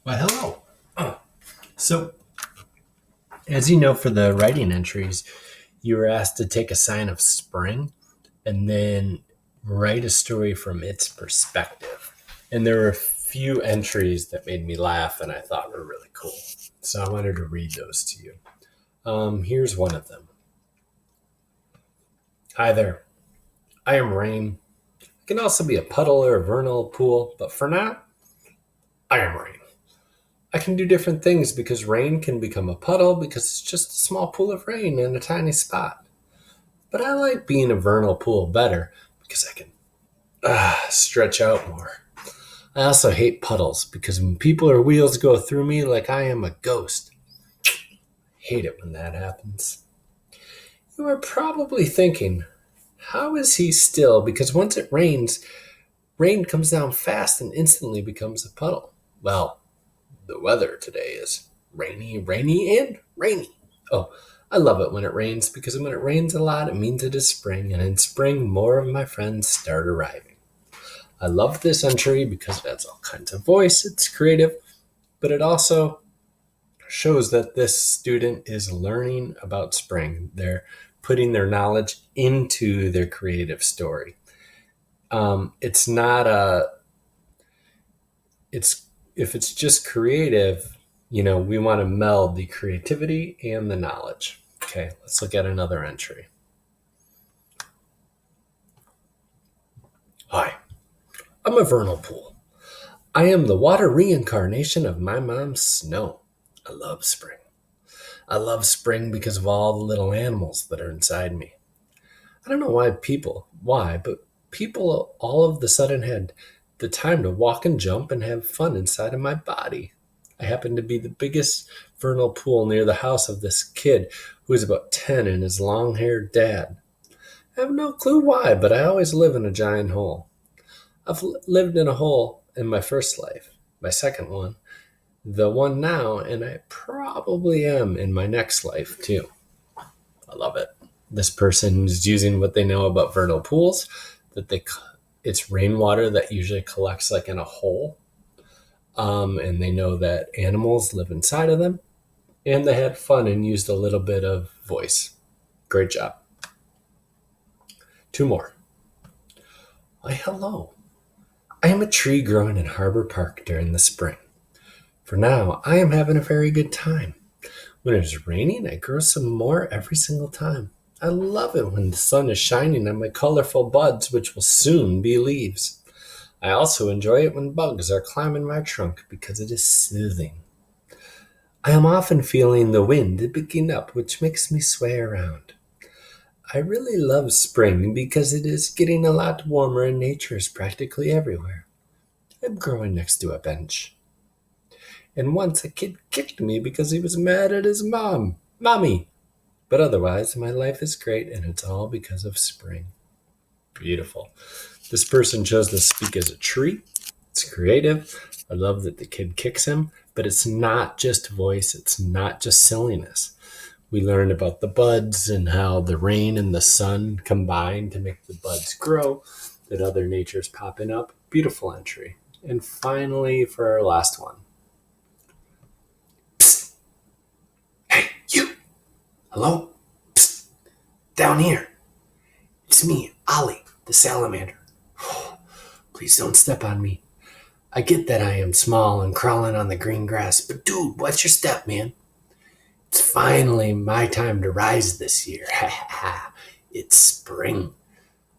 Well, hello. So, as you know, for the writing entries, you were asked to take a sign of spring and then write a story from its perspective. And there were a few entries that made me laugh and I thought were really cool. So, I wanted to read those to you. Here's one of them. Hi there. I am rain. It can also be a puddle or a vernal pool, but for now, I am rain. I can do different things because rain can become a puddle because it's just a small pool of rain in a tiny spot. But I like being a vernal pool better because I can stretch out more. I also hate puddles because when people or wheels go through me like I am a ghost, hate it when that happens. You are probably thinking, how is he still? Because once it rains, rain comes down fast and instantly becomes a puddle. Well, the weather today is rainy, rainy, and rainy. Oh, I love it when it rains because when it rains a lot, it means it is spring, and in spring, more of my friends start arriving. I love this entry because it has all kinds of voice, it's creative, but it also shows that this student is learning about spring. They're putting their knowledge into their creative story. It's not a, it's, if it's just creative, we want to meld the creativity and the knowledge. Okay, let's look at another entry. Hi, I'm a vernal pool. I am the water reincarnation of my mom's snow. I love spring. I love spring because of all the little animals that are inside me. I don't know why, but people all of the sudden had the time to walk and jump and have fun inside of my body. I happen to be the biggest vernal pool near the house of this kid who is about 10 and his long haired dad. I have no clue why, but I always live in a giant hole. I've lived in a hole in my first life, my second one, the one now, and I probably am in my next life too. I love it. This person is using what they know about vernal pools, that it's rainwater that usually collects like in a hole, and they know that animals live inside of them, and they had fun and used a little bit of voice. Great job. Two more. Why, hello. I am a tree growing in Harbor Park during the spring. For now, I am having a very good time. When it is raining, I grow some more every single time. I love it when the sun is shining on my colorful buds, which will soon be leaves. I also enjoy it when bugs are climbing my trunk because it is soothing. I am often feeling the wind picking up, which makes me sway around. I really love spring because it is getting a lot warmer and nature is practically everywhere. I'm growing next to a bench. And once a kid kicked me because he was mad at his mommy. But otherwise, my life is great and it's all because of spring. Beautiful. This person chose to speak as a tree. It's creative. I love that the kid kicks him, but it's not just voice, it's not just silliness. We learned about the buds and how the rain and the sun combine to make the buds grow, that other nature's popping up. Beautiful entry. And finally, for our last one. Psst. Hey, you! Hello? Psst. Down here. It's me, Ollie, the salamander. Please don't step on me. I get that I am small and crawling on the green grass, but dude, watch your step, man. It's finally my time to rise this year. Ha ha ha. It's spring.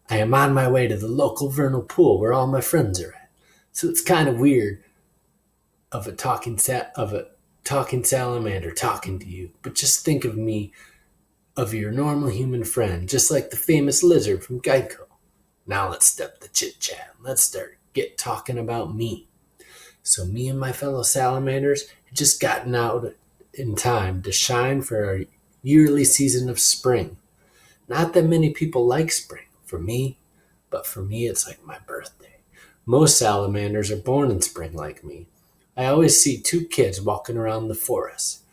I am on my way to the local vernal pool where all my friends are at. So it's kind of weird of a talking salamander talking to you, but just think of me of your normal human friend, just like the famous lizard from Geico. Now let's step the chit chat. Let's start get talking about me. So me and my fellow salamanders had just gotten out in time to shine for our yearly season of spring. Not that many people like spring but for me it's like my birthday. Most salamanders are born in spring like me. I always see two kids walking around the forest.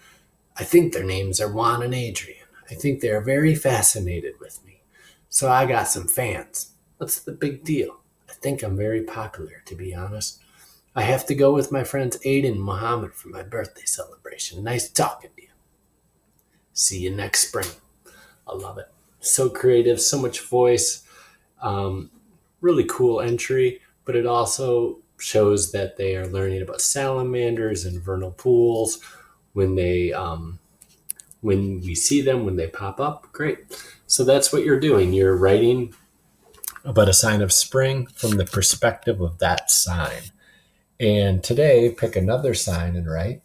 I think their names are Juan and Adrian. I think they are very fascinated with me. So I got some fans. What's the big deal? I think I'm very popular, to be honest. I have to go with my friends Aiden and Mohammed for my birthday celebration. Nice talking to you. See you next spring. I love it. So creative, so much voice. Um, Really cool entry, but it also shows that they are learning about salamanders and vernal pools when when we see them, when they pop up. Great. So that's what you're doing. You're writing about a sign of spring from the perspective of that sign. And today, pick another sign and write.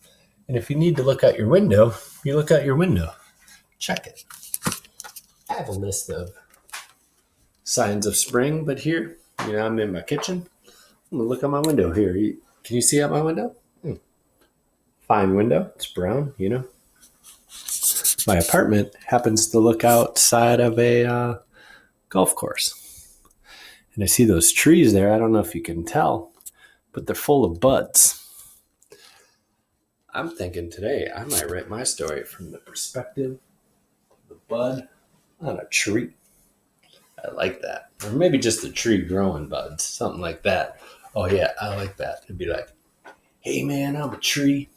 And if you need to look out your window, you look out your window. Check it. I have a list of signs of spring, but here, I'm in my kitchen. I'm gonna look out my window here. Can you see out my window? Fine window. It's brown. My apartment happens to look outside of a golf course. And I see those trees there. I don't know if you can tell, but they're full of buds. I'm thinking today I might write my story from the perspective of the bud on a tree. I like that. Or maybe just a tree growing buds, something like that. Oh, yeah, I like that. It'd be like, hey, man, I'm a tree.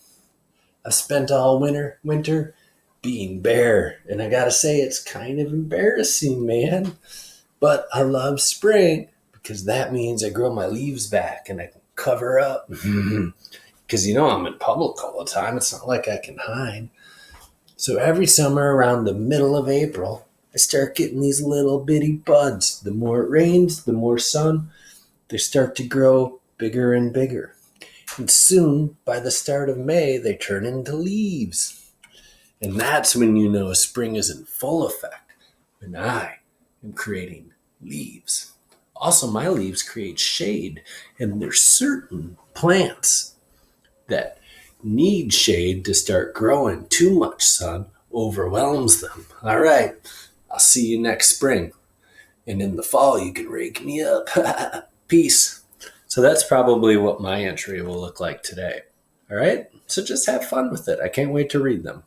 I spent all winter being bare. And I got to say, it's kind of embarrassing, man. But I love spring because that means I grow my leaves back and I can cover up. Because, I'm in public all the time. It's not like I can hide. So every summer around the middle of April, I start getting these little bitty buds. The more it rains, the more sun, they start to grow bigger and bigger. And soon, by the start of May, they turn into leaves. And that's when you know spring is in full effect, when I am creating leaves. Also, my leaves create shade, and there's certain plants that need shade to start growing. Too much sun overwhelms them. All right, I'll see you next spring. And in the fall, you can rake me up. Peace. So that's probably what my entry will look like today. All right, so just have fun with it. I can't wait to read them.